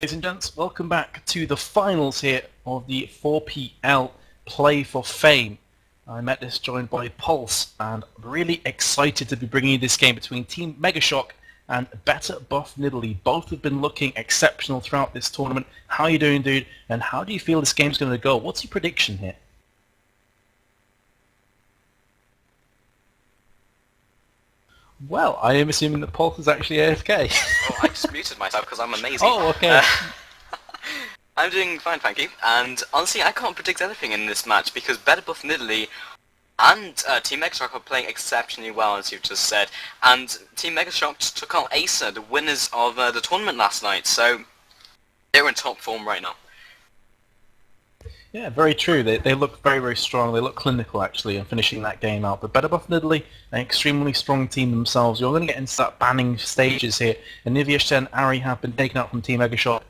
Ladies and gents, welcome back to the finals here of the 4PL Play for Fame. I met this joined by Pulse, and I'm really excited to be bringing you this game between Team Megashock and Better Buff Nidalee. Both have been looking exceptional throughout this tournament. How are you doing, dude? And how do you feel this game's going to go? What's your prediction here? Well, I am assuming that Pulse is actually AFK. Oh, I just muted myself because I'm amazing. Oh, okay. I'm doing fine, thank you. And honestly, I can't predict anything in this match because Better Buff Nidalee and Team Megashock are playing exceptionally well, as you've just said. And Team Megashock just took out Acer, the winners of the tournament last night, so they're in top form right now. Yeah, very true. They look very, very strong. They look clinical, actually, in finishing that game out. But Better Buff Nidalee, an extremely strong team themselves. You're going to get into that banning stages here. And Nivea, Shen, Ari have been taken out from Team Megashock.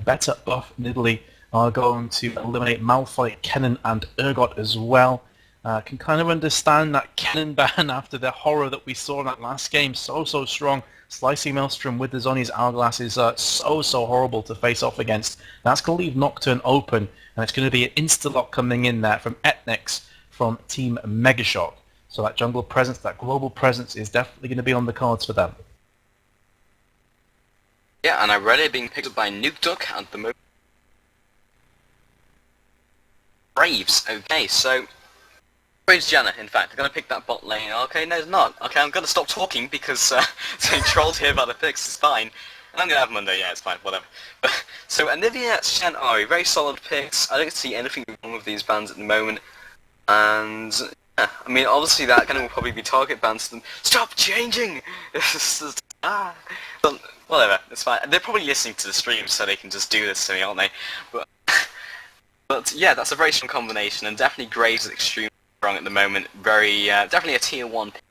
Better Buff Nidalee are going to eliminate Malphite, Kennen, and Urgot as well. Can kind of understand that Kennen ban after the horror that we saw in that last game. So strong. Slicing Maelstrom with the Zhonya's Hourglass is so horrible to face off against. That's going to leave Nocturne open, and it's going to be an insta-lock coming in there from Etnex from Team Megashock. So that jungle presence, that global presence is definitely going to be on the cards for them. Yeah, and Irelia being picked up by Nuke Duck at the moment. Braves, okay, so Braves Janna, in fact, they're going to pick that bot lane. Okay, no, it's not. Okay, I'm going to stop talking because saying trolled here about the picks is fine. And I'm going to have Monday, yeah, it's fine, whatever. So, Anivia, Shen, Ari, very solid picks. I don't see anything wrong with these bans at the moment. And, yeah, I mean, obviously that kind of will probably be target bans to them. Stop changing! But, whatever, it's fine. They're probably listening to the stream so they can just do this to me, aren't they? But yeah, that's a very strong combination, and definitely Graves is extremely strong at the moment. Very, definitely a tier 1 pick.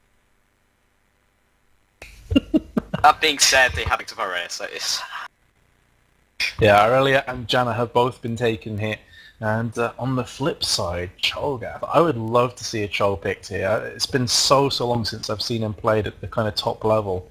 That being said, they have picked up Aurelia, so it's... Yeah, Aurelia and Janna have both been taken here. And on the flip side, Cho'Gath, I would love to see a Chol picked here. It's been so long since I've seen him played at the kind of top level.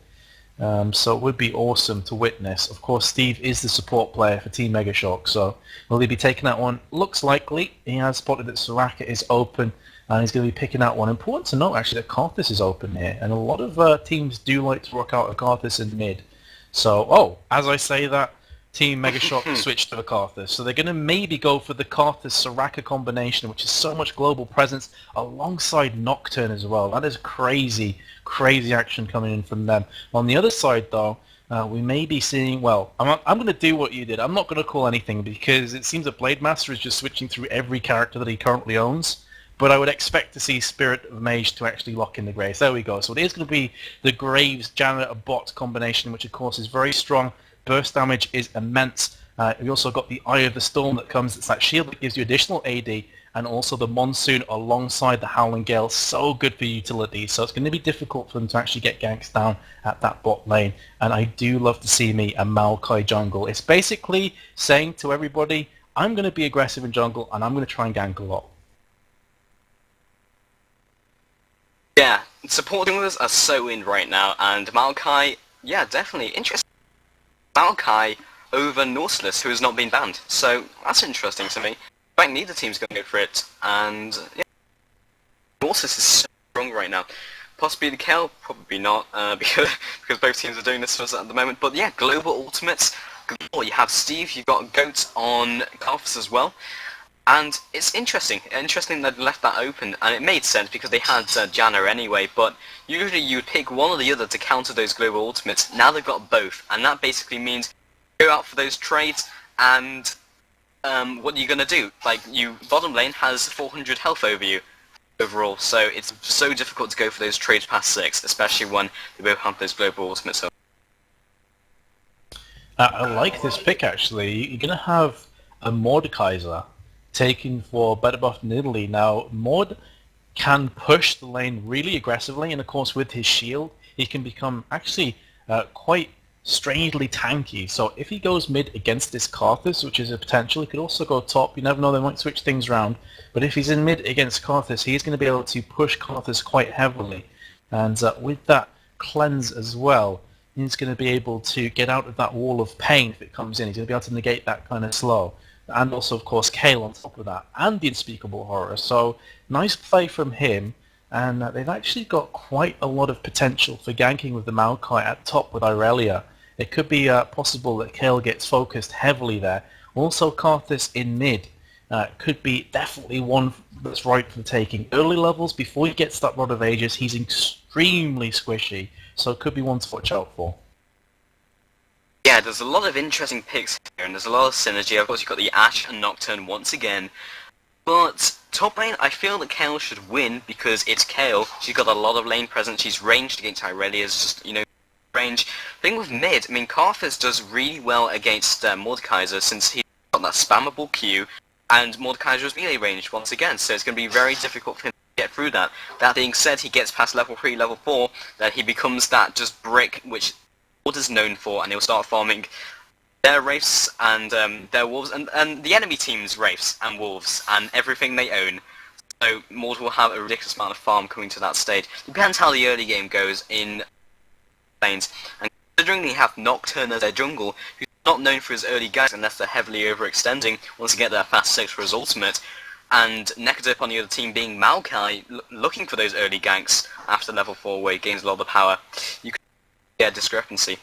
So it would be awesome to witness. Of course, Steve is the support player for Team Megashock, so will he be taking that one? Looks likely. He has spotted that Soraka is open, and he's going to be picking that one. Important to note, actually, that Karthus is open here, and a lot of teams do like to rock out a Karthus in mid. So, as I say that, Team Megashock switched to a Karthus. So they're going to maybe go for the Karthus-Soraka combination, which is so much global presence, alongside Nocturne as well. That is crazy action coming in from them. On the other side, though, we may be seeing, well, I'm going to do what you did. I'm not going to call anything because it seems that Blade Master is just switching through every character that he currently owns. But I would expect to see Spirit of Mage to actually lock in the Graves. There we go. So it is going to be the Graves-Janna bot combination, which of course is very strong. Burst damage is immense. We also got the Eye of the Storm that comes. It's that shield that gives you additional AD, and also the Monsoon alongside the Howling Gale. So good for utility. So it's going to be difficult for them to actually get ganks down at that bot lane. And I do love to see me a Maokai jungle. It's basically saying to everybody, I'm going to be aggressive in jungle, and I'm going to try and gank a lot. Yeah, support junglers are so in right now, and Maokai, yeah, definitely interesting. Maokai over Nautilus, who has not been banned, so that's interesting to me. In fact, neither team's going to go for it, and yeah, Nautilus is so strong right now. Possibly the Kel, probably not, because both teams are doing this for us at the moment. But yeah, global ultimates. You have Steve, you've got Goat on Karthus as well. And it's interesting they've left that open, and it made sense because they had Janna anyway, but usually you would pick one or the other to counter those global ultimates. Now they've got both, and that basically means go out for those trades, and what are you going to do? Like, bottom lane has 400 health over you overall, so it's so difficult to go for those trades past 6, especially when they both have those global ultimates. I like this pick, actually. You're going to have a Mordekaiser taken for Better Buff Nidalee. Now, Mord can push the lane really aggressively, and of course with his shield, he can become actually quite strangely tanky. So if he goes mid against this Karthus, which is a potential, he could also go top. You never know, they might switch things around. But if he's in mid against Karthus, he's going to be able to push Karthus quite heavily. And with that cleanse as well, he's going to be able to get out of that wall of pain if it comes in. He's going to be able to negate that kind of slow. And also, of course, Kale on top of that, and the Unspeakable Horror. So, nice play from him, and they've actually got quite a lot of potential for ganking with the Maokai at top with Irelia. It could be possible that Kale gets focused heavily there. Also, Karthus in mid could be definitely one that's right for the taking. Early levels, before he gets that Rod of Ages, he's extremely squishy, so it could be one to watch out for. Yeah, there's a lot of interesting picks here, and there's a lot of synergy. Of course, you've got the Ashe and Nocturne once again. But top lane, I feel that Kale should win because it's Kale. She's got a lot of lane presence. She's ranged against Irelia's just, range. Thing with mid, I mean, Karthus does really well against Mordekaiser since he's got that spammable Q, and Mordekaiser's melee range once again, so it's going to be very difficult for him to get through that. That being said, he gets past level 3, level 4, that he becomes that just brick which Mord is known for, and he'll start farming their wraiths and their wolves, and the enemy team's wraiths and wolves, and everything they own. So Mord will have a ridiculous amount of farm coming to that stage. Depends how the early game goes in lanes, and considering they have Nocturne as their jungle, who's not known for his early ganks unless they're heavily overextending once they get their fast 6 for his ultimate, and Nekadip on the other team being Maokai looking for those early ganks after level 4 where he gains a lot of power, you can get a discrepancy.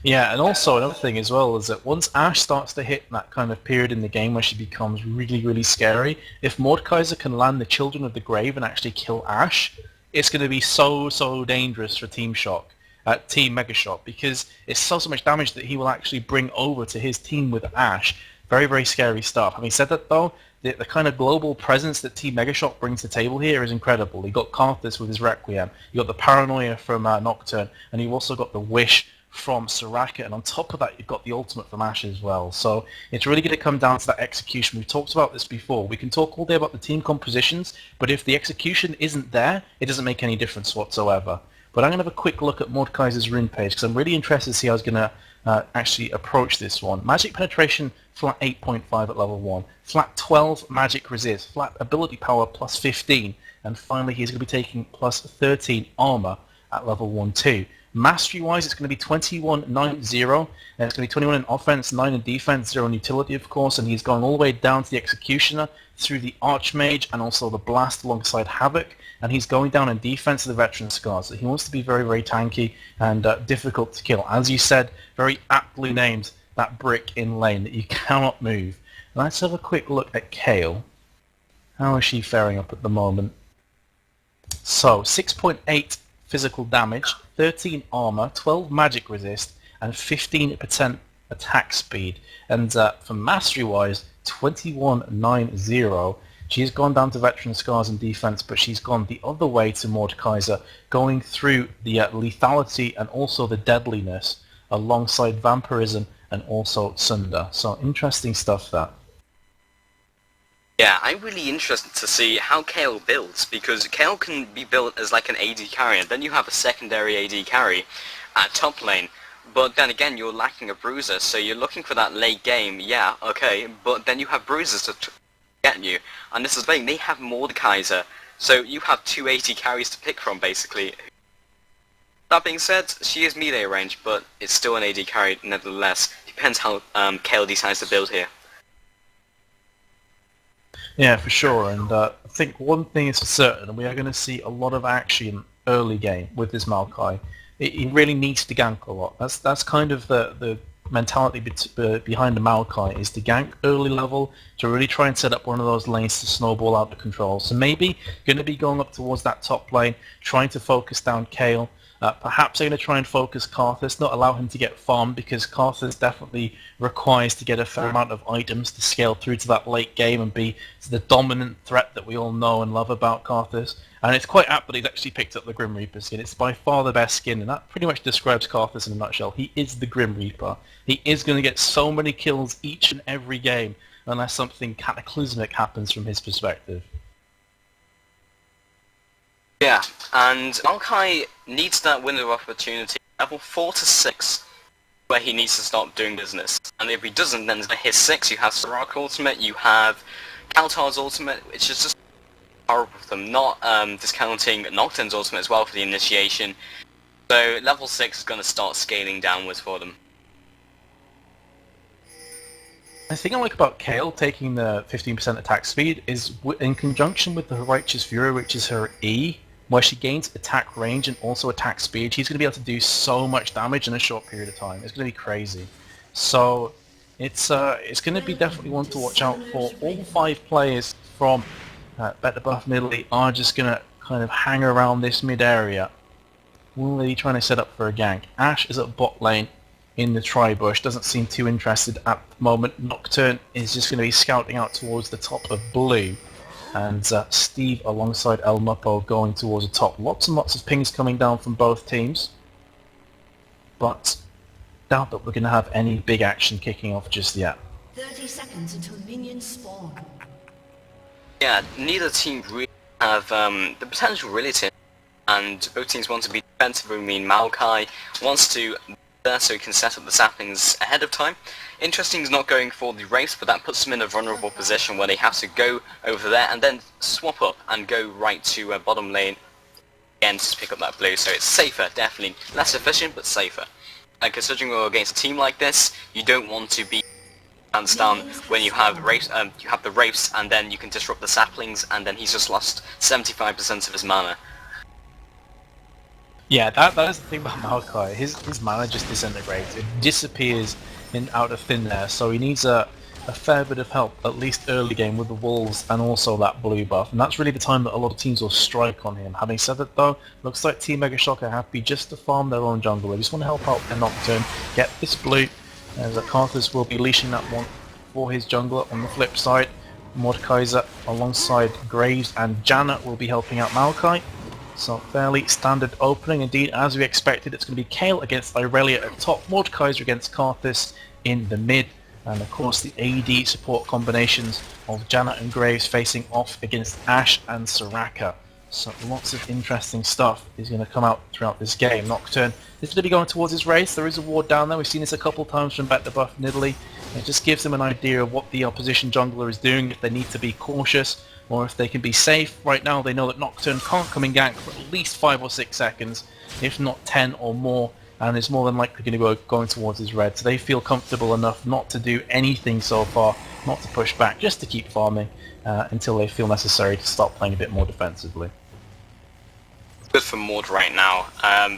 Yeah, and also another thing as well is that once Ashe starts to hit that kind of period in the game where she becomes really, really scary, if Mordekaiser can land the Children of the Grave and actually kill Ashe, it's going to be so dangerous for Team Mega Shock, because it's so much damage that he will actually bring over to his team with Ashe. Very, very scary stuff. Having said that though, the kind of global presence that Team Mega Shock brings to the table here is incredible. You got Karthus with his Requiem, you got the Paranoia from Nocturne, and you've also got the Wish from Soraka, and on top of that you've got the ultimate from Ashe as well. So it's really going to come down to that execution. We've talked about this before. We can talk all day about the team compositions, but if the execution isn't there, it doesn't make any difference whatsoever. But I'm going to have a quick look at Mordekaiser's rune page because I'm really interested to see how he's going to actually approach this one. Magic penetration flat 8.5 at level 1, flat 12 magic resist, flat ability power plus 15, and finally he's going to be taking plus 13 armor at level 1 too. Mastery-wise, it's going to be 21, 9, 0, and it's going to be 21 in offense, 9 in defense, 0 in utility, of course, and he's going all the way down to the Executioner, through the Archmage, and also the Blast alongside Havoc, and he's going down in defense to the Veteran Scars. So he wants to be very, very tanky and difficult to kill. As you said, very aptly named, that brick in lane that you cannot move. Let's have a quick look at Kale. How is she faring up at the moment? So, 6.8 physical damage, 13 armor, 12 magic resist, and 15% attack speed. And for mastery-wise, 21.90. She's gone down to Veteran Scars and defense, but she's gone the other way to Mordekaiser, going through the lethality and also the deadliness, alongside Vampirism and also Sunder. So interesting stuff, that. Yeah, I'm really interested to see how Kale builds, because Kale can be built as like an AD carry, and then you have a secondary AD carry at top lane. But then again, you're lacking a bruiser, so you're looking for that late game, yeah, okay, but then you have bruisers to get you. And this is the thing, they have Mordekaiser, so you have 2 AD carries to pick from, basically. That being said, she is melee range, but it's still an AD carry nevertheless. Depends how Kale decides to build here. Yeah, for sure, and I think one thing is for certain, and we are going to see a lot of action early game with this Maokai. He really needs to gank a lot. That's kind of the mentality behind the Maokai, is to gank early level, to really try and set up one of those lanes to snowball out of control. So maybe going to be going up towards that top lane, trying to focus down Kale. Perhaps they're going to try and focus Karthus, not allow him to get farmed, because Karthus definitely requires to get a fair amount of items to scale through to that late game and be the dominant threat that we all know and love about Karthus. And it's quite apt that he's actually picked up the Grim Reaper skin. It's by far the best skin, and that pretty much describes Karthus in a nutshell. He is the Grim Reaper. He is going to get so many kills each and every game, unless something cataclysmic happens from his perspective. Yeah, and Maokai needs that window of opportunity, level 4 to 6, where he needs to start doing business. And if he doesn't, then his 6, you have Soraka ultimate, you have Kaltar's ultimate, which is just horrible for them, not discounting Nocturne's ultimate as well for the initiation. So level 6 is going to start scaling downwards for them. The thing I like about Kale taking the 15% attack speed is in conjunction with the Righteous Fury, which is her E, where she gains attack range and also attack speed. She's going to be able to do so much damage in a short period of time. It's going to be crazy. So it's going to be definitely one to watch out for. All 5 players from Bet the Buff in Italy are just going to kind of hang around this mid area. Really trying to set up for a gank. Ashe is at bot lane in the tri-bush, doesn't seem too interested at the moment. Nocturne is just going to be scouting out towards the top of blue, and Steve alongside El Mupo going towards the top. Lots and lots of pings coming down from both teams, but doubt that we're going to have any big action kicking off just yet. 30 seconds until minions spawn. Yeah, neither team really have the potential really to, and both teams want to be defensive. I mean, Maokai wants to there so he can set up the saplings ahead of time. Interesting is not going for the race, but that puts them in a vulnerable position where they have to go over there and then swap up and go right to bottom lane again to pick up that blue. So it's safer, definitely less efficient, but safer. And considering we're against a team like this, you don't want to be hands down when you have the Wraiths, and then you can disrupt the saplings, and then he's just lost 75% of his mana. Yeah, that is the thing about Maokai. His mana just disintegrates. It disappears out of thin air, so he needs a fair bit of help, at least early game, with the wolves and also that blue buff. And that's really the time that a lot of teams will strike on him. Having said that though, looks like Team Mega Shock are happy just to farm their own jungle. They just want to help out their Nocturne, get this blue, as Carthus will be leashing that one for his jungler. On the flip side, Mordekaiser alongside Graves and Janna will be helping out Maokai. So fairly standard opening indeed, as we expected. It's going to be Kale against Irelia at top, Mordekaiser against Carthus in the mid, and of course the AD support combinations of Janna and Graves facing off against Ashe and Soraka. So lots of interesting stuff is going to come out throughout this game. Nocturne is going to be going towards his race. There is a ward down there. We've seen this a couple times from Bet the Buff in Italy. It just gives them an idea of what the opposition jungler is doing, if they need to be cautious or if they can be safe. Right now they know that Nocturne can't come and gank for at least 5 or 6 seconds, if not 10 or more, and is more than likely going to be going towards his red. So they feel comfortable enough not to do anything so far, not to push back, just to keep farming until they feel necessary to start playing a bit more defensively. Good for Mord right now,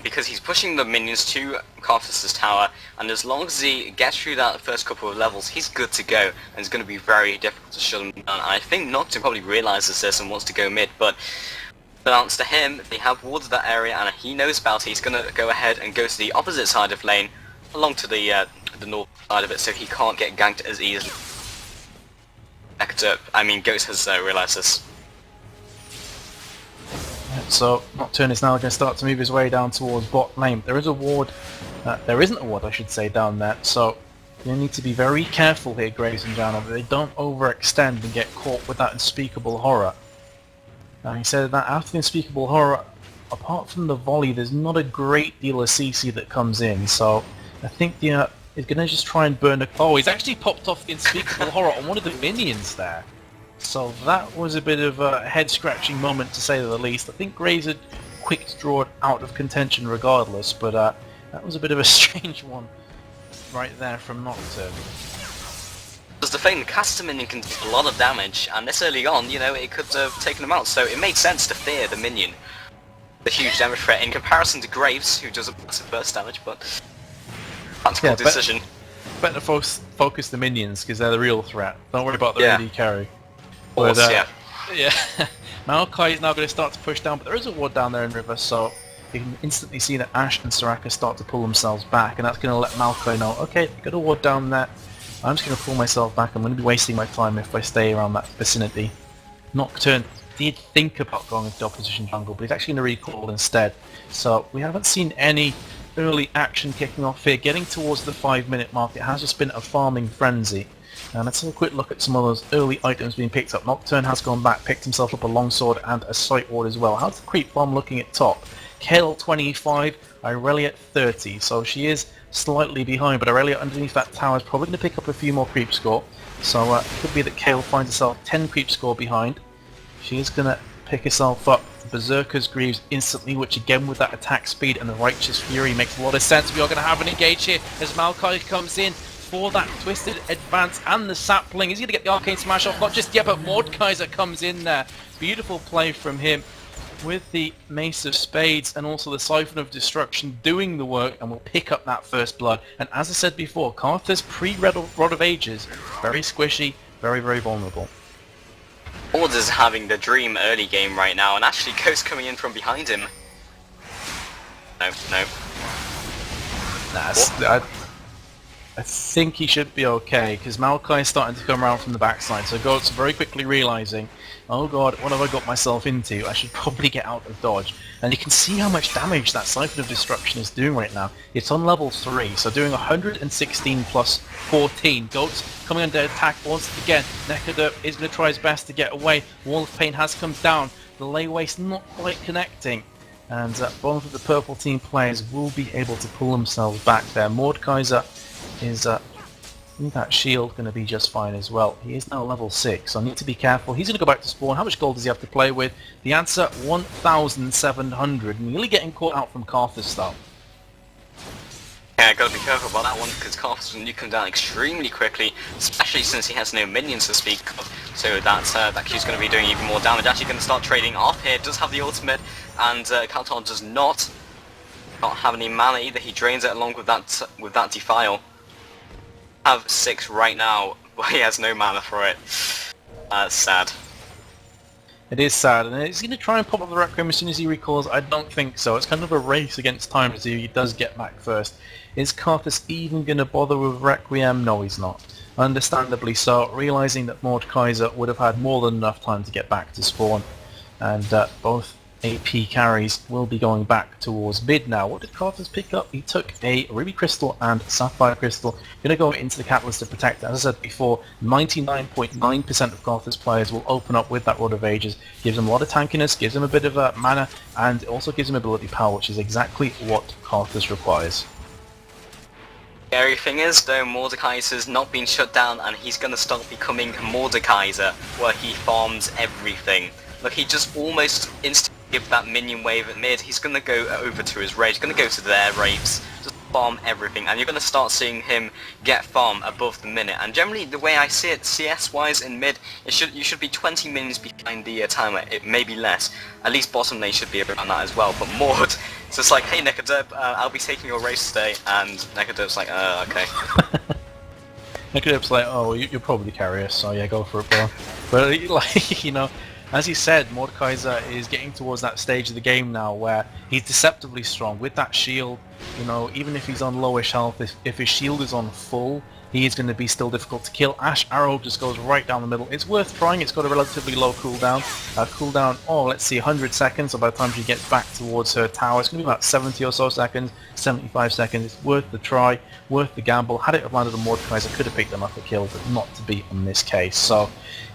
because he's pushing the minions to Carthus' tower, and as long as he gets through that first couple of levels, he's good to go, and it's going to be very difficult to shut him down. I think Nocturne probably realises this and wants to go mid, but unbeknownst to him, they have warded that area, and he knows about it. He's going to go ahead and go to the opposite side of lane, along to the north side of it, so he can't get ganked as easily. Ghost has realised this. So Nocturne is now going to start to move his way down towards bot lane. There is a ward, there isn't a ward I should say down there, so you need to be very careful here, Graves and Janna, that they don't overextend and get caught with that unspeakable horror. He said that after the unspeakable horror, apart from the volley, there's not a great deal of CC that comes in, so I think he's going to just try and burn a... Oh, he's actually popped off the unspeakable horror on one of the minions there. So that was a bit of a head-scratching moment, to say the least. I think Graves had quick to draw it out of contention regardless, but that was a bit of a strange one right there from Nocturne. Because the thing, the caster minion can do a lot of damage, and this early on, it could have taken him out, so it made sense to fear the minion. The huge damage threat in comparison to Graves, who does a massive burst damage, but... tactical decision. Better focus the minions, because they're the real threat. Don't worry about the AD carry. But, yeah. Maokai is now going to start to push down, but there is a ward down there in river, so you can instantly see that Ashe and Soraka start to pull themselves back, and that's going to let Maokai know, okay, got a ward down there, I'm just going to pull myself back. I'm going to be wasting my time if I stay around that vicinity. Nocturne did think about going into opposition jungle, but he's actually going to recall instead. So we haven't seen any early action kicking off here. Getting towards the 5-minute mark, it has just been a farming frenzy. And let's have a quick look at some of those early items being picked up. Nocturne has gone back, picked himself up a longsword and a sight ward as well. How's the creep farm looking at top? Kale 25, Irelia 30, so she is slightly behind, but Irelia underneath that tower is probably going to pick up a few more creep score. So it could be that Kale finds herself 10 creep score behind. She is going to pick herself up. Berserker's Greaves instantly, which again with that attack speed and the Righteous Fury makes a lot of sense. We are going to have an engage here as Maokai comes in for that Twisted Advance and the Sapling. Is he going to get the Arcane Smash off? Not just yet, but Mordekaiser comes in there. Beautiful play from him with the Mace of Spades and also the Siphon of Destruction doing the work, and will pick up that first blood. And as I said before, Karthus pre-Rod of Ages, very squishy, very, very vulnerable. Order's having the dream early game right now, and actually Ghost coming in from behind him. No. I think he should be okay, because Maokai is starting to come around from the backside, so Ghost very quickly realising, oh god, what have I got myself into? I should probably get out of dodge. And you can see how much damage that Siphon of Destruction is doing right now. It's on level 3, so doing 116 plus 14. Goat's coming under attack once again. Necroderp is going to try his best to get away. Wall of Pain has come down. The lay waste not quite connecting. And both of the purple team players will be able to pull themselves back there. Mordekaiser is that shield going to be just fine as well. He is now level 6, so I need to be careful. He's going to go back to spawn. How much gold does he have to play with? The answer, 1,700. Nearly getting caught out from Karthus though. Yeah, gotta be careful about that one, because Karthus will nuke him down extremely quickly, especially since he has no minions to speak of. So that Q's going to be doing even more damage. Actually going to start trading off here. Does have the ultimate, and Kalton does not have any mana either. He drains it along with that Defile. Have 6 right now, but he has no mana for it. That's sad. It is sad, and is he going to try and pop up the Requiem as soon as he recalls? I don't think so. It's kind of a race against time to see who he does get back first. Is Karthus even going to bother with Requiem? No, he's not. Understandably so, realising that Mordekaiser would have had more than enough time to get back to spawn. And both AP carries will be going back towards mid now. What did Karthus pick up? He took a Ruby Crystal and Sapphire Crystal. Going to go into the Catalyst to protect it. As I said before, 99.9% of Karthus players will open up with that Rod of Ages. Gives them a lot of tankiness, gives them a bit of mana, and it also gives them ability power, which is exactly what Karthus requires. Scary thing is, though, Mordekaiser's not been shut down, and he's going to start becoming Mordekaiser, where he farms everything. Look, he just almost instantly give that minion wave at mid. He's going to go over to his rage, going to go to their rapes, just farm everything, and you're going to start seeing him get farm above the minute. And generally, the way I see it, CS-wise in mid, you should be 20 minions behind the timer. It may be less. At least bottom lane should be around that as well. But Mord, so it's like, hey Necroderp, I'll be taking your race today, and Necroderp's like, okay. Necroderp's like, oh, you'll probably carry us, so yeah, go for it, bro. But like, you know, as he said, Mordekaiser is getting towards that stage of the game now where he's deceptively strong. With that shield, you know, even if he's on lowish health, if his shield is on full, he is going to be still difficult to kill. Ash Arrow just goes right down the middle. It's worth trying. It's got a relatively low cooldown. Cooldown, oh, let's see, 100 seconds. So by the time she gets back towards her tower, it's going to be about 70 or so seconds, 75 seconds. It's worth the try, worth the gamble. Had it have landed on Mordekaiser, could have picked them up a kill, but not to be in this case. So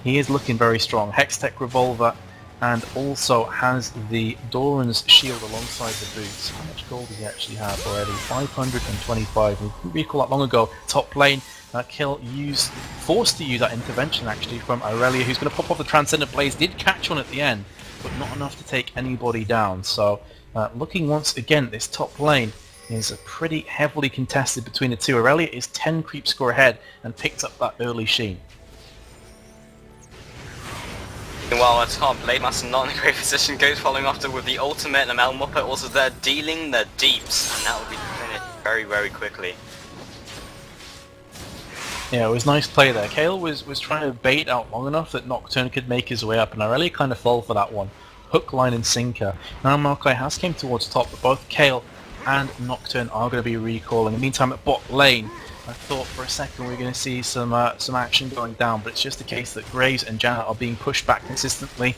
he is looking very strong. Hextech Revolver, and also has the Doran's shield alongside the boots. How much gold does he actually have already? 525. We recall that long ago. Top lane, Kill forced to use that intervention actually from Aurelia, who's going to pop off the Transcendent Blaze. Did catch one at the end, but not enough to take anybody down. So looking once again at this top lane is pretty heavily contested between the two. Aurelia is 10 creep score ahead and picked up that early sheen. While top Blade Master not in a great position, goes following after with the ultimate, and Mel Muppet also there dealing the deeps, and that will be finished very, very quickly. Yeah, it was nice play there. Kale was trying to bait out long enough that Nocturne could make his way up, and I really kind of fell for that one. Hook, line, and sinker. Now Maokai has came towards top, but both Kale and Nocturne are going to be recalling. In the meantime, at bot lane, I thought for a second we were going to see some action going down, but it's just the case that Graves and Janet are being pushed back consistently.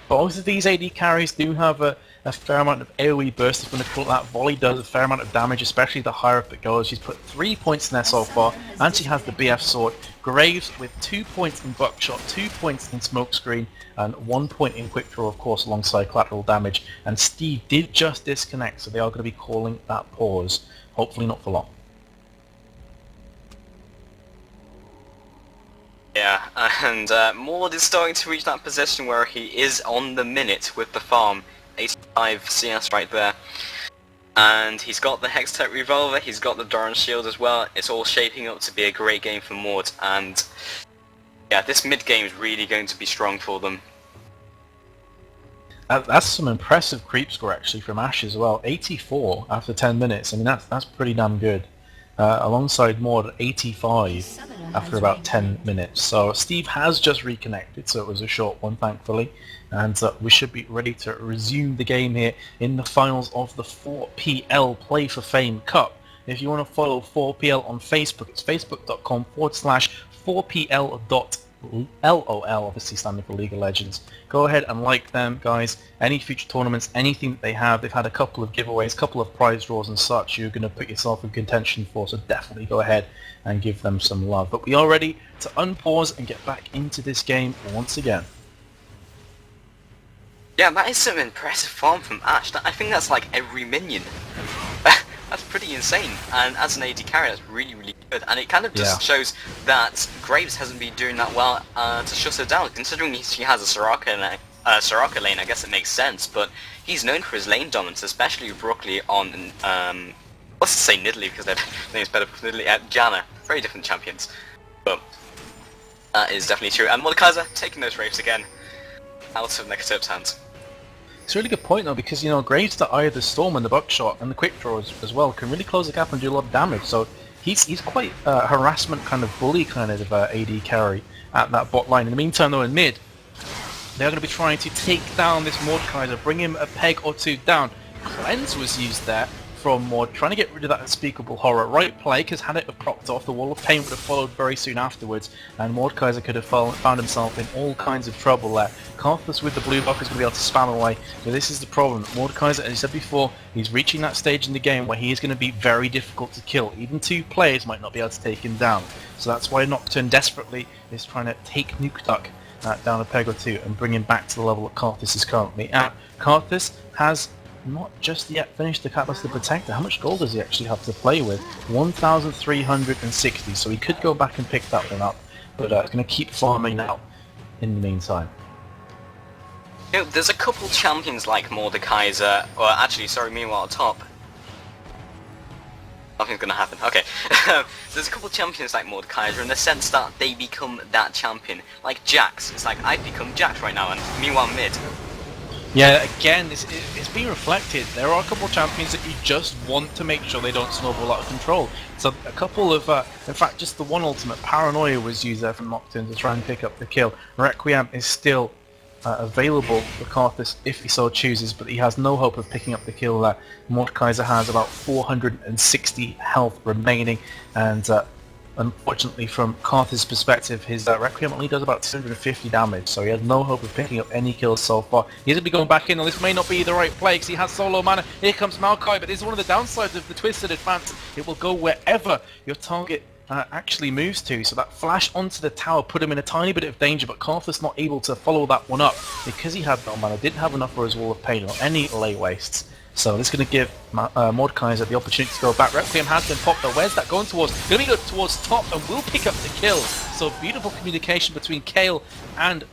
Both of these AD carries do have a fair amount of AoE burst, if we're going to call it that. Volley does a fair amount of damage, especially the higher up it goes. She's put 3 points in there so far, and she has the BF sword. Graves with 2 points in buckshot, 2 points in smokescreen, and 1 point in quick draw, of course, alongside collateral damage. And Steve did just disconnect, so they are going to be calling that pause. Hopefully not for long. Yeah, and Maud is starting to reach that position where he is on the minute with the farm. 85 CS right there. And he's got the Hextech Revolver, he's got the Doran Shield as well. It's all shaping up to be a great game for Maud, and yeah, this mid game is really going to be strong for them. That's some impressive creep score actually from Ash as well. 84 after 10 minutes. I mean, that's pretty damn good. Alongside Maud, 85 after about 10 minutes. So Steve has just reconnected, so it was a short one, thankfully. And we should be ready to resume the game here in the finals of the 4PL Play for Fame Cup. If you want to follow 4PL on Facebook, it's facebook.com/4pl.lol, obviously standing for League of Legends. Go ahead and like them, guys. Any future tournaments, anything that they have, they've had a couple of giveaways, a couple of prize draws and such you're going to put yourself in contention for, so definitely go ahead and give them some love. But we are ready to unpause and get back into this game once again. Yeah, that is some impressive farm from Ash. I think that's like every minion. That's pretty insane, and as an AD carry that's really, really good, and it kind of just shows that Graves hasn't been doing that well to shut her down, considering she has a Soraka lane. I guess it makes sense, but he's known for his lane dominance, especially with Broccoli on, let's say Nidalee, because their name is better for Nidalee, Janna, very different champions, but that is definitely true, and Mordekaiser taking those Wraiths again out of Negativ's hands. It's a really good point though, because you know Graves, the Eye of the Storm and the Buckshot and the Quick Draw as well can really close the gap and do a lot of damage. So he's quite harassment kind of bully kind of AD carry at that bot line. In the meantime though, in mid, they're going to be trying to take down this Mordekaiser, bring him a peg or two down. Cleanse was used there from Maud, trying to get rid of that unspeakable horror. Right play, because had it have propped off, the Wall of Pain would have followed very soon afterwards, and Mordekaiser could have found himself in all kinds of trouble there. Karthus with the blue buff is going to be able to spam away, but this is the problem. Mordekaiser, as I said before, he's reaching that stage in the game where he is going to be very difficult to kill. Even two players might not be able to take him down. So that's why Nocturne desperately is trying to take Nukeduck down a peg or two and bring him back to the level that Karthus is currently at. Karthus has not just yet finished the Catalyst the Protector. How much gold does he actually have to play with? 1,360, so he could go back and pick that one up, but it's going to keep farming now in the meantime. You know, there's a couple champions like Mordekaiser, or actually, sorry, meanwhile at top. Nothing's gonna happen, okay. There's a couple champions like Mordekaiser in the sense that they become that champion. Like Jax, it's like I've become Jax right now, and meanwhile mid. Yeah, again, it's being reflected. There are a couple of champions that you just want to make sure they don't snowball out of control. So a couple of, in fact, just the one ultimate, Paranoia, was used there from Nocturne to try and pick up the kill. Requiem is still available for Karthus if he so chooses, but he has no hope of picking up the kill there. Mordekaiser has about 460 health remaining, and unfortunately from Karthus' perspective, his Requiem only does about 250 damage, so he has no hope of picking up any kills so far. He's going to be going back in, and this may not be the right play because he has solo mana. Here comes Maokai, but this is one of the downsides of the Twisted Advance. It will go wherever your target actually moves to, so that flash onto the tower put him in a tiny bit of danger, but Karthus not able to follow that one up because he had no mana, didn't have enough for his Wall of Pain or any lay wastes. So this is going to give Mordekaiser the opportunity to go back. Requiem has been popped though. Where's that going towards? Going to be towards top and will pick up the kill. So beautiful communication between Kale and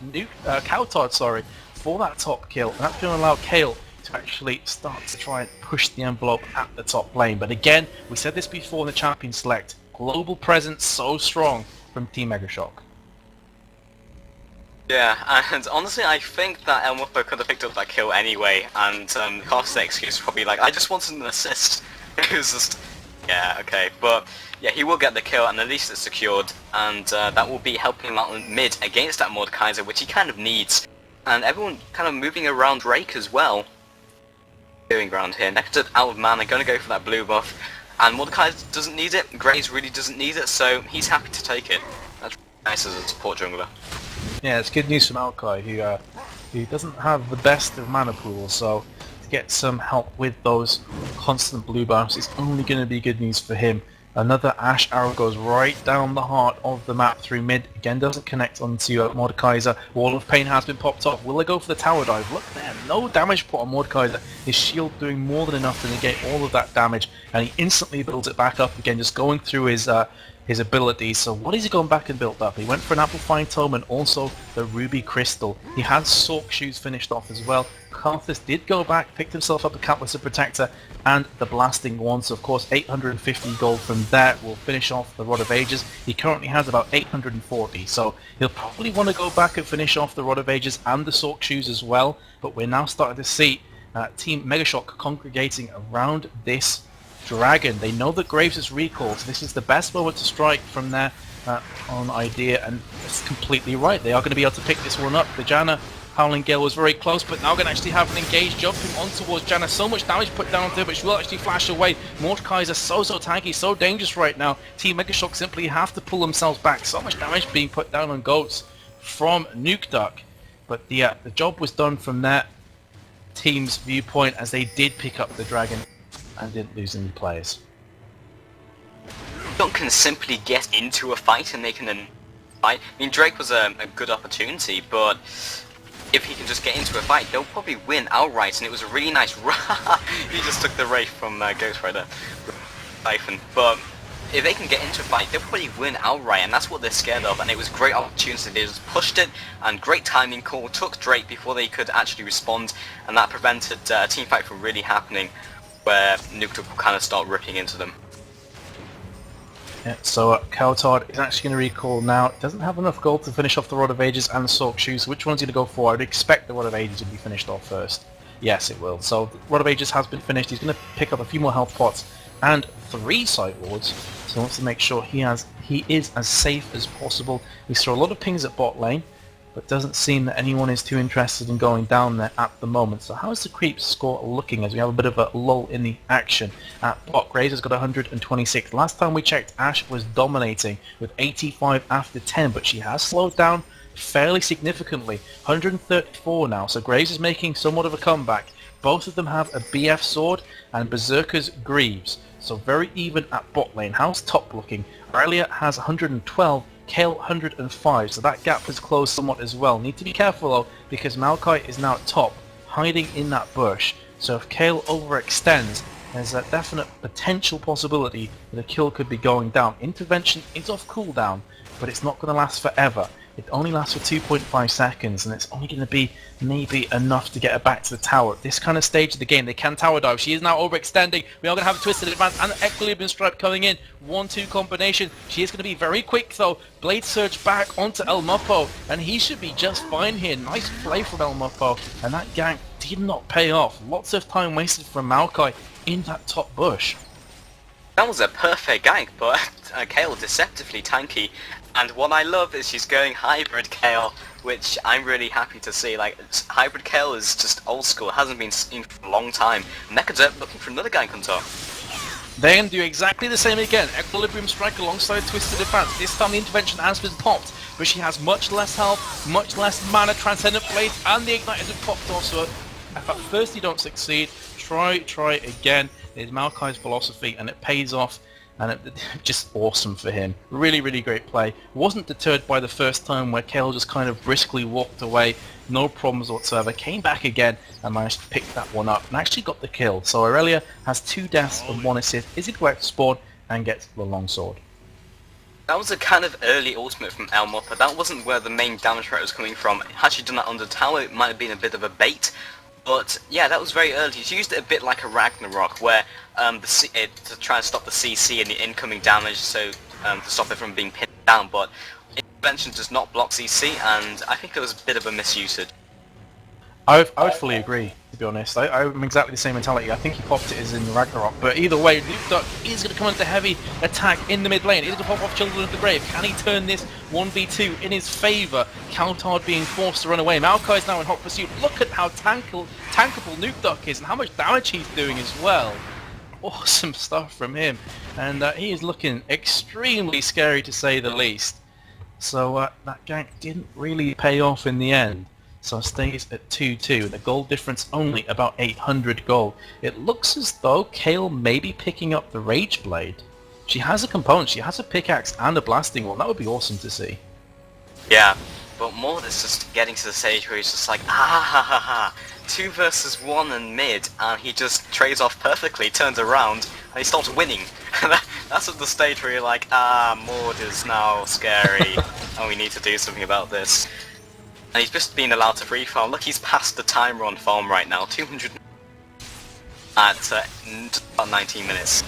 Cowtard, for that top kill. And that's going to allow Kale to actually start to try and push the envelope at the top lane. But again, we said this before in the Champion Select, global presence so strong from Team Megashock. Yeah, and honestly I think that Elmotho could have picked up that kill anyway, and Karthus' excuse is probably like, I just wanted an assist. It was just, yeah, okay, but yeah, he will get the kill, and at least it's secured, and that will be helping him out in mid against that Mordekaiser, which he kind of needs. And everyone kind of moving around Rake as well. Doing around here. Nectar out of mana, going to go for that blue buff, and Mordekaiser doesn't need it, Graves really doesn't need it, so he's happy to take it. That's really nice as a support jungler. Yeah, it's good news from Maokai, who doesn't have the best of mana pools, so to get some help with those constant blue buffs is only going to be good news for him. Another Ash arrow goes right down the heart of the map through mid. Again, doesn't connect onto Mordekaiser. Wall of Pain has been popped off. Will they go for the tower dive? Look there, no damage put on Mordekaiser. His shield doing more than enough to negate all of that damage, and he instantly builds it back up again, just going through his his abilities. So what has he gone back and built up? He went for an Amplifying Tome and also the Ruby Crystal. He had Sork Shoes finished off as well. Karthus did go back, picked himself up a Catwhisper Protector and the Blasting Wand. So of course 850 gold from there will finish off the Rod of Ages. He currently has about 840, so he'll probably want to go back and finish off the Rod of Ages and the Sork Shoes as well. But we're now starting to see Team Megashock congregating around this dragon. They know that Graves is recalled, so this is the best moment to strike from their own idea, and it's completely right. They are going to be able to pick this one up. The Janna Howling Gale was very close, but now going to actually have an engage, jumping on towards Janna. So much damage put down to her, but she will actually flash away. Mordekaiser are so tanky, so dangerous right now. Team Megashock simply have to pull themselves back. So much damage being put down on Goats from Nuke Duck. But the job was done from their team's viewpoint, as they did pick up the dragon and didn't lose any players. Duck can simply get into a fight and they can fight. I mean, Drake was a good opportunity, but if he can just get into a fight, they'll probably win outright, and it was a really nice he just took the Wraith from Ghost Rider. Siphon. But if they can get into a fight, they'll probably win outright, and that's what they're scared of, and it was a great opportunity. They just pushed it, and great timing call, took Drake before they could actually respond, and that prevented a team fight from really happening, where Nuke Duck will kind of start ripping into them. Yeah, so Kaltard is actually going to recall now. Doesn't have enough gold to finish off the Rod of Ages and the Sork Shoes. Which one's he going to go for? I'd expect the Rod of Ages to be finished off first. Yes, it will. So the Rod of Ages has been finished. He's going to pick up a few more health pots and 3 Sight Wards. So he wants to make sure he is as safe as possible. We saw a lot of pings at bot lane, but doesn't seem that anyone is too interested in going down there at the moment. So how is the creep score looking as we have a bit of a lull in the action? Bot Graves has got 126. Last time we checked, Ashe was dominating with 85 after 10, but she has slowed down fairly significantly. 134 now, so Graves is making somewhat of a comeback. Both of them have a BF Sword and Berserker's Greaves, so very even at bot lane. How's top looking? Aurelia has 112, Kayle 105, so that gap has closed somewhat as well. Need to be careful though, because Maokai is now at top, hiding in that bush. So if Kayle overextends, there's a definite potential possibility that a kill could be going down. Intervention is off cooldown, but it's not going to last forever. It only lasts for 2.5 seconds, and it's only going to be maybe enough to get her back to the tower. At this kind of stage of the game, they can tower dive. She is now overextending. We are going to have a Twisted Advance and an Equilibrium Stripe coming in. 1-2 combination. She is going to be very quick though. Blade Surge back onto El Mupo, and he should be just fine here. Nice play from El Mupo, and that gank did not pay off. Lots of time wasted from Maokai in that top bush. That was a perfect gank, but Kayle deceptively tanky. And what I love is she's going hybrid Kayle, which I'm really happy to see. Like, hybrid Kayle is just old school, hasn't been seen for a long time. Mechaderp looking for another gank on top. They can do exactly the same again. Equilibrium Strike alongside Twisted Advance. This time the intervention has been popped, but she has much less health, much less mana, Transcendent Blades, and the Igniters have popped off. So if at first you don't succeed, try again. It's Maokai's philosophy, and it pays off. And it just awesome for him. Really, really great play. Wasn't deterred by the first time where Kayle just kind of briskly walked away, no problems whatsoever. Came back again and managed to pick that one up and actually got the kill. So Aurelia has 2 deaths and 1 assist. Is it where to spawn and gets the longsword? That was a kind of early ultimate from El Mupo. That wasn't where the main damage rate was coming from. Had she done that under tower, it might have been a bit of a bait. But yeah, that was very early. She used it a bit like a Ragnarok, where to try and stop the CC and the incoming damage, so to stop it from being pinned down. But intervention does not block CC, and I think it was a bit of a misusage. I would fully agree, to be honest. I'm exactly the same mentality. I think he popped it as in Ragnarok, but either way, Nuke Duck is going to come into heavy attack in the mid lane. He's going to pop off Children of the Grave. Can he turn this 1v2 in his favour? Kaltard being forced to run away. Maokai is now in hot pursuit. Look at how tankable Nuke Duck is and how much damage he's doing as well. Awesome stuff from him. And he is looking extremely scary to say the least. So that gank didn't really pay off in the end. So stays at 2-2, the gold difference only about 800 gold. It looks as though Kayle may be picking up the Rage Blade. She has a component, she has a pickaxe and a blasting one. That would be awesome to see. Yeah, but more than just getting to the stage where he's just like, ah ha ha ha, 2 versus 1 in mid, and he just trades off perfectly, turns around, and he starts winning. That's at the stage where you're like, Maud is now scary, and we need to do something about this. And he's just been allowed to free farm. Look, he's past the timer on farm right now, 200 at about 19 minutes.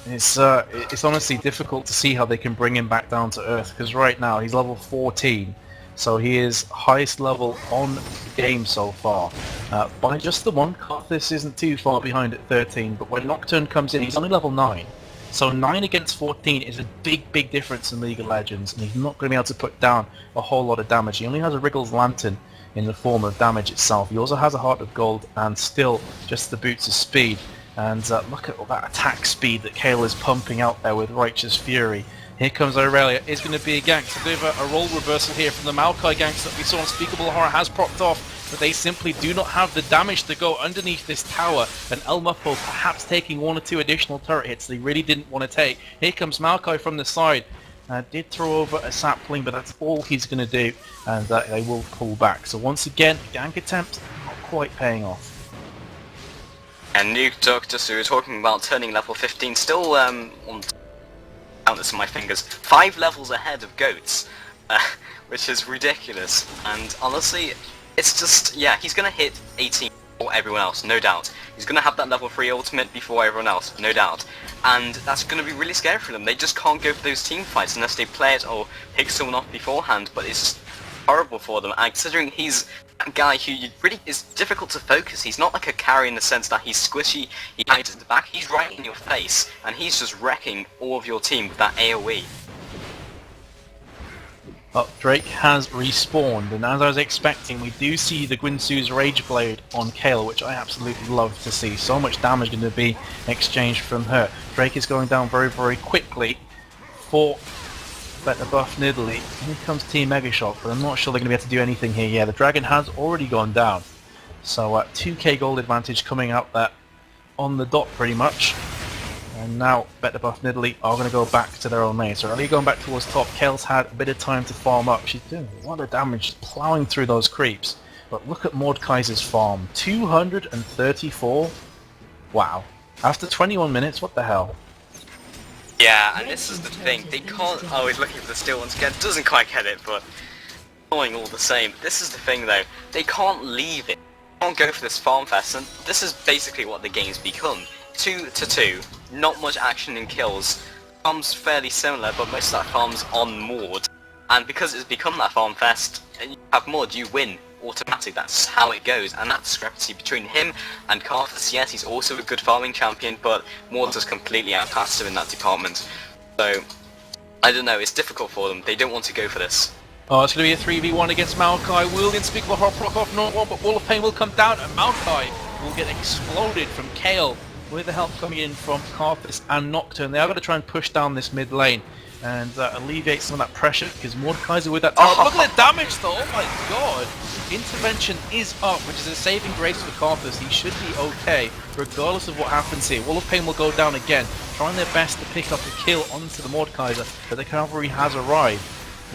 It's honestly difficult to see how they can bring him back down to earth, because right now he's level 14, so he is highest level on the game so far. By just the one, Karthus isn't too far behind at 13, but when Nocturne comes in, he's only level 9. So 9 against 14 is a big difference in League of Legends, and he's not going to be able to put down a whole lot of damage. He only has a Wriggle's Lantern in the form of damage itself. He also has a Heart of Gold and still just the Boots of Speed. And look at all that attack speed that Kale is pumping out there with Righteous Fury. Here comes Aurelia. It's going to be a gank. A bit of a role reversal here from the Maokai ganks that we saw. Unspeakable Horror has propped off, but they simply do not have the damage to go underneath this tower. And El Mupo perhaps taking 1 or 2 additional turret hits they really didn't want to take. Here comes Maokai from the side. Did throw over a sapling, but that's all he's going to do, and they will pull back. So once again, gank attempt not quite paying off. And Nuke Doctor, so we were talking about turning level 15, still on count this on my fingers, 5 levels ahead of Goats, which is ridiculous. And honestly, it's just, yeah, he's gonna hit 18 before everyone else, no doubt. He's gonna have that level 3 ultimate before everyone else, no doubt. And that's gonna be really scary for them. They just can't go for those team fights unless they play it or pick someone off beforehand, but it's just horrible for them. And considering he's a guy who really is difficult to focus, he's not like a carry in the sense that he's squishy, he hides at the back, he's right in your face, and he's just wrecking all of your team with that AoE. Well, Drake has respawned, and as I was expecting, we do see the Guinsoo's Rage Blade on Kale, which I absolutely love to see. So much damage going to be exchanged from her. Drake is going down very quickly for Better Buff Nidalee. Here comes Team Mega Shock, but I'm not sure they're going to be able to do anything here. Yeah, the Dragon has already gone down. So 2k gold advantage coming out there on the dot pretty much. And now Better Buff Nidalee are going to go back to their own lane. So early going back towards top, Kale's had a bit of time to farm up. She's doing a lot of damage, plowing through those creeps. But look at Mordekaiser's farm, 234. Wow. After 21 minutes, what the hell? Yeah, and this is the thing, they can't... Oh, he's looking for the steal once again, doesn't quite get it, but... Annoying all the same. This is the thing though, they can't leave it. They can't go for this farm fest, and this is basically what the game's become. 2-2, not much action in kills. Farm's fairly similar, but most of that farm's on Maud. And because it's become that farm fest, and you have Maud, you win automatically. That's how it goes. And that discrepancy between him and Karthus, yes, he's also a good farming champion, but Maud has completely outclassed him in that department. So, I don't know, it's difficult for them. They don't want to go for this. Oh, it's going to be a 3v1 against Maokai. Will the Unspeakable Horror proc off no one, but Wall of Pain will come down, and Maokai will get exploded from Kale with the help coming in from Karthus and Nocturne. They are going to try and push down this mid lane and alleviate some of that pressure, because Mordekaiser with that tower. Look at the damage though, oh my god! Intervention is up, which is a saving grace for Karthus. He should be okay, regardless of what happens here. Wall of Pain will go down again, trying their best to pick up a kill onto the Mordekaiser, but the cavalry has arrived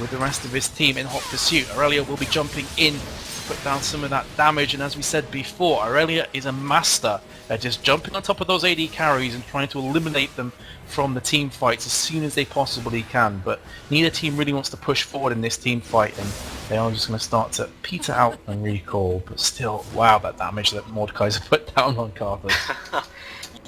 with the rest of his team in hot pursuit. Aurelia will be jumping in to put down some of that damage, and as we said before, Aurelia is a master at just jumping on top of those AD carries and trying to eliminate them from the team fights as soon as they possibly can. But neither team really wants to push forward in this team fight, and they are just going to start to peter out and recall. But still, wow, that damage that Mordekaiser put down on Karthus.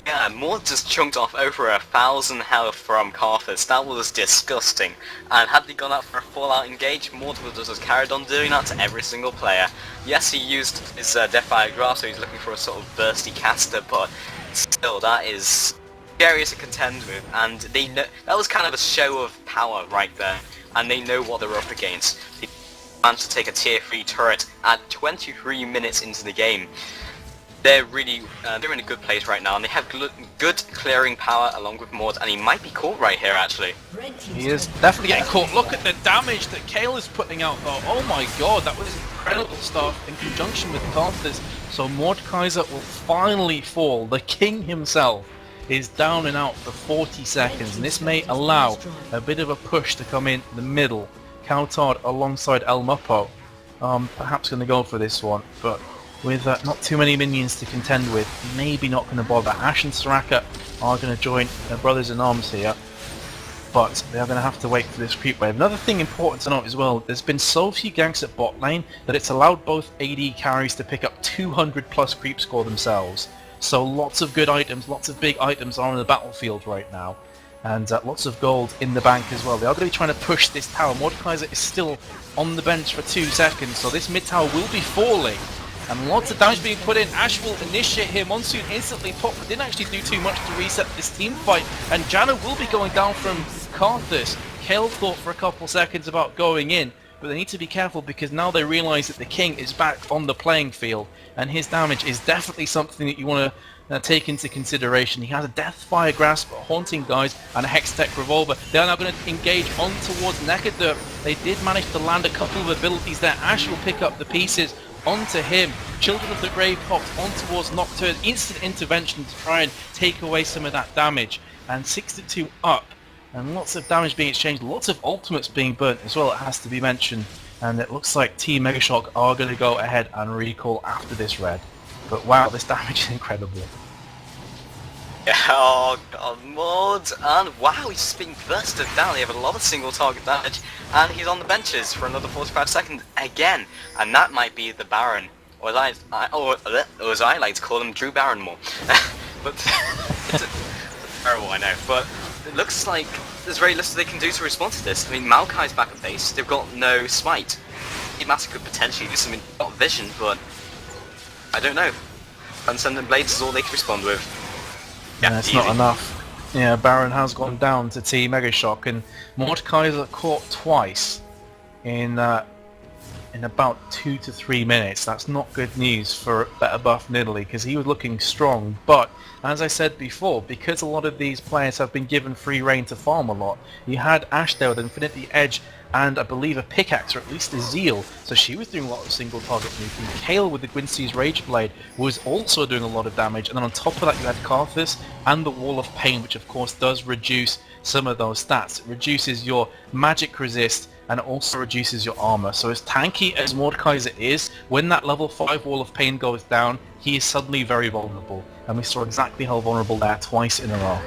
Yeah, Maud just chunked off over 1,000 health from Karthus. That was disgusting. And had they gone out for a full-out engage, Maud would have just carried on doing that to every single player. Yes, he used his Deathfire Grasp, so he's looking for a sort of bursty caster, but still, that is scary to contend with. And they know that was kind of a show of power right there, and they know what they're up against. They managed to take a tier 3 turret at 23 minutes into the game. They're really, they're in a good place right now, and they have good clearing power along with Maud, and he might be caught right here actually. He is definitely getting caught. Look at the damage that Kale is putting out though. Oh my god, that was incredible stuff in conjunction with Karthus. So Mordekaiser will finally fall. The king himself is down and out for 40 seconds, and this may allow a bit of a push to come in the middle. Coutard alongside El Mupo. Perhaps going to go for this one, but with not too many minions to contend with, maybe not going to bother. Ashe and Soraka are going to join their brothers in arms here, but they are going to have to wait for this creep wave. Another thing important to note as well, there's been so few ganks at bot lane that it's allowed both AD carries to pick up 200 plus creep score themselves. So lots of good items, lots of big items are on the battlefield right now. And lots of gold in the bank as well. They are going to be trying to push this tower. Mordekaiser is still on the bench for 2 seconds, so this mid tower will be falling. And lots of damage being put in. Ashe will initiate here. Monsoon instantly popped, but didn't actually do too much to reset this team fight. And Janna will be going down from Karthus. Kale thought for a couple seconds about going in, but they need to be careful because now they realise that the King is back on the playing field, and his damage is definitely something that you want to take into consideration. He has a Deathfire Grasp, a Haunting Guise, and a Hextech Revolver. They are now going to engage on towards Nekadurp. They did manage to land a couple of abilities there. Ashe will pick up the pieces onto him. Children of the Grave popped on towards Nocturne. Instant intervention to try and take away some of that damage. And 6-2 up. And lots of damage being exchanged. Lots of ultimates being burnt as well, it has to be mentioned. And it looks like Team Megashock are going to go ahead and recall after this red. But wow, this damage is incredible. Yeah, oh god, Mord, and wow, he's just being bursted down. He have a lot of single target damage, and he's on the benches for another 45 seconds again. And that might be the Baron, or as I like to call him, Drew Barrymore. But it's terrible, I know. But it looks like there's very little they can do to respond to this. I mean, Maokai's back at base. They've got no smite. Master could potentially do something, not vision, but I don't know. Transcendent Blades is all they can respond with. Yeah, it's not enough. Yeah, Baron has gone down to Team Megashock, and Mordekaiser caught twice in about 2 to 3 minutes. That's not good news for Better Buff Nidalee, because he was looking strong. But as I said before, because a lot of these players have been given free reign to farm a lot, you had Ashe there with Infinity Edge and I believe a pickaxe, or at least a zeal, so she was doing a lot of single target nuking. Kale with the Gwyncy's Rage Blade was also doing a lot of damage, and then on top of that you had Karthus and the Wall of Pain, which of course does reduce some of those stats. It reduces your magic resist and it also reduces your armor. So as tanky as Mordekaiser is, when that level 5 Wall of Pain goes down, he is suddenly very vulnerable, and we saw exactly how vulnerable there twice in a row.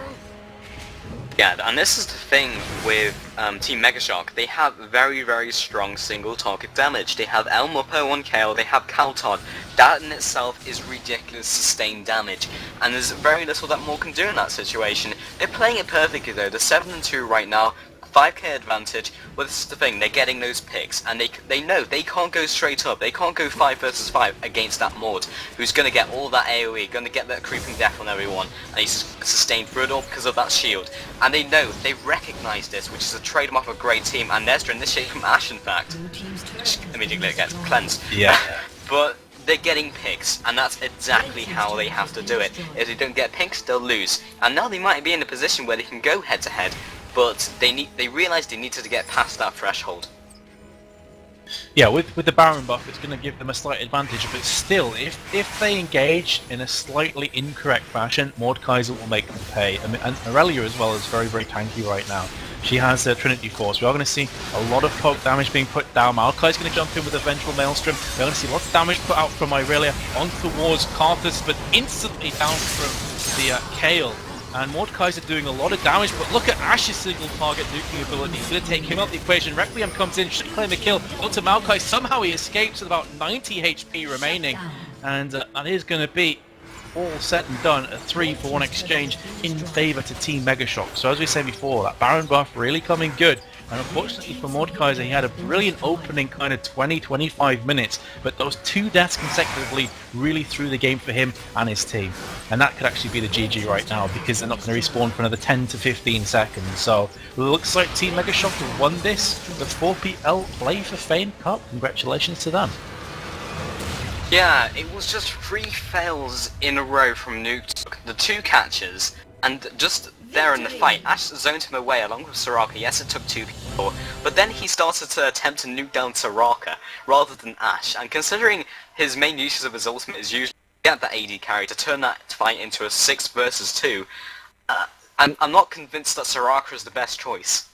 Yeah, and this is the thing with Team Megashock. They have very, very strong single target damage. They have El Mupo on Kale, they have Kaltod. That in itself is ridiculous sustained damage, and there's very little that more can do in that situation. They're playing it perfectly though. They're 7-2 right now, 5k advantage. Well, this is the thing, they're getting those picks, and they know they can't go straight up. They can't go 5 versus 5 against that Mord, who's going to get all that AoE, going to get that creeping death on everyone, and he's sustained through it all because of that shield. And they know, they recognise this, which is a trade off a great team, and there's to initiate from Ashe in fact, which immediately gets cleansed. Yeah. But they're getting picks, and that's exactly how they have to do it. If they don't get picks, they'll lose. And now they might be in a position where they can go head to head, but they realise they need to get past that threshold. Yeah, with the Baron buff, it's going to give them a slight advantage, but still, if they engage in a slightly incorrect fashion, Mordekaiser will make them pay. I mean, and Aurelia as well is very, very tanky right now. She has Trinity Force. We are going to see a lot of poke damage being put down. Maokai's going to jump in with a Vengeful Maelstrom. We're going to see lots of damage put out from Aurelia on towards Karthus, but instantly down from the Kale. And Mordekaiser doing a lot of damage, but look at Ashe's single target nuking ability. He's going to take him out the equation. Requiem comes in, should claim a kill. Onto Maokai, somehow he escapes with about 90 HP remaining. And that is going to be all said and done, a 3-for-1 exchange in favour to Team Megashock. So as we said before, that Baron buff really coming good. And unfortunately for Mordekaiser, he had a brilliant opening kind of 20-25 minutes, but those 2 deaths consecutively really threw the game for him and his team. And that could actually be the GG right now, because they're not going to respawn for another 10 to 15 seconds. So it looks like Team Megashock have won this, the 4PL play4fame Cup. Congratulations to them. Yeah, it was just 3 fails in a row from Nuke, the 2 catches, and just there in the fight, Ashe zoned him away along with Soraka. Yes, it took 2 people, but then he started to attempt to nuke down Soraka rather than Ashe, and considering his main uses of his ultimate is usually to get that AD carry, to turn that fight into a 6 versus 2, I'm not convinced that Soraka is the best choice.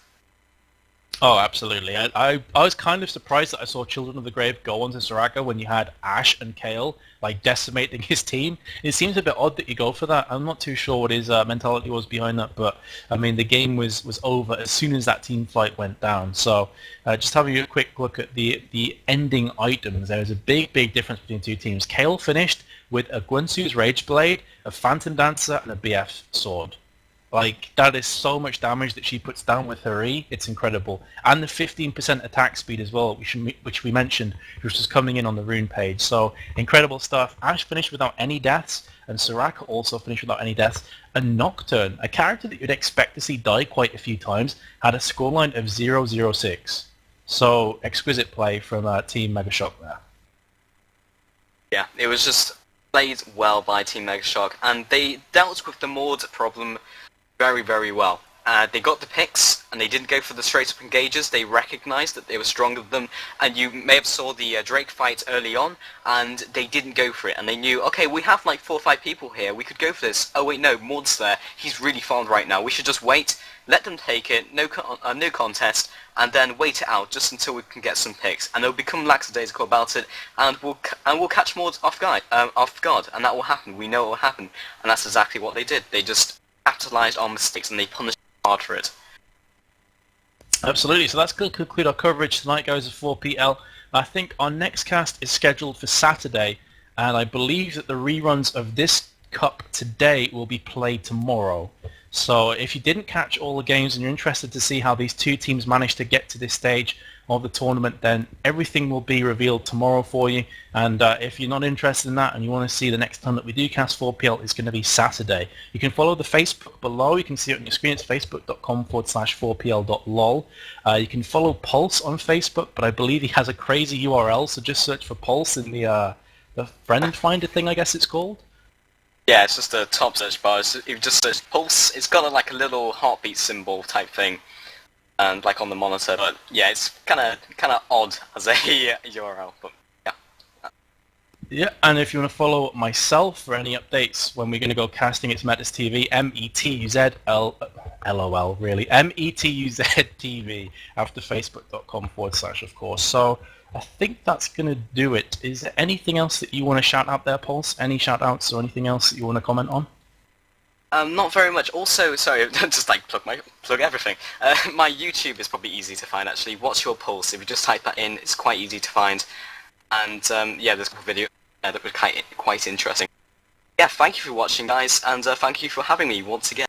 Oh, absolutely. I was kind of surprised that I saw Children of the Grave go onto Soraka when you had Ash and Kale like decimating his team. It seems a bit odd that you go for that. I'm not too sure what his mentality was behind that, but I mean the game was over as soon as that team fight went down. So just having a quick look at the ending items, there was a big difference between two teams. Kale finished with a Guansu's Rage Blade, a Phantom Dancer, and a BF sword. Like, that is so much damage that she puts down with her E. It's incredible. And the 15% attack speed as well, which we mentioned, which was coming in on the rune page. So, incredible stuff. Ash finished without any deaths, and Soraka also finished without any deaths. And Nocturne, a character that you'd expect to see die quite a few times, had a scoreline of 0-0-6. So, exquisite play from Team Megashock there. Yeah, it was just played well by Team Megashock, and they dealt with the Maud problem very well. They got the picks, and they didn't go for the straight-up engages. They recognised that they were stronger than them, and you may have saw the Drake fight early on, and they didn't go for it. And they knew, okay, we have like 4 or 5 people here, we could go for this. Oh wait, no, Maud's there. He's really farmed right now. We should just wait, let them take it, no contest, and then wait it out just until we can get some picks. And they'll become lackadaisical about it, and we'll catch Maud off guard, and that will happen. We know it will happen, and that's exactly what they did. They just capitalised on mistakes, and they punished hard for it. Absolutely. So that's going to conclude our coverage tonight, guys, of 4PL. I think our next cast is scheduled for Saturday, and I believe that the reruns of this cup today will be played tomorrow. So if you didn't catch all the games and you're interested to see how these two teams managed to get to this stage of the tournament, then everything will be revealed tomorrow for you. And if you're not interested in that and you want to see the next time that we do cast 4PL, it's going to be Saturday. You can follow the Facebook below. You can see it on your screen. It's facebook.com/4pl.lol. You can follow Pulse on Facebook, but I believe he has a crazy URL, so just search for Pulse in the friend finder thing, I guess it's called. Yeah, it's just a top search bar. If you just search Pulse, it's got like a little heartbeat symbol type thing, and like on the monitor. But yeah, it's kind of odd as a URL. But yeah. Yeah, and if you want to follow myself for any updates when we're going to go casting, it's Metas TV, METUZLOL, really, METUZTV, after facebook.com/, of course. So I think that's going to do it. Is there anything else that you want to shout out there, Pulse? Any shout-outs or anything else that you want to comment on? Not very much. Also, sorry, just like plug everything. My YouTube is probably easy to find actually. What's Your Pulse? If you just type that in, it's quite easy to find. And yeah, there's a video that was quite interesting. Yeah, thank you for watching, guys, and thank you for having me once again.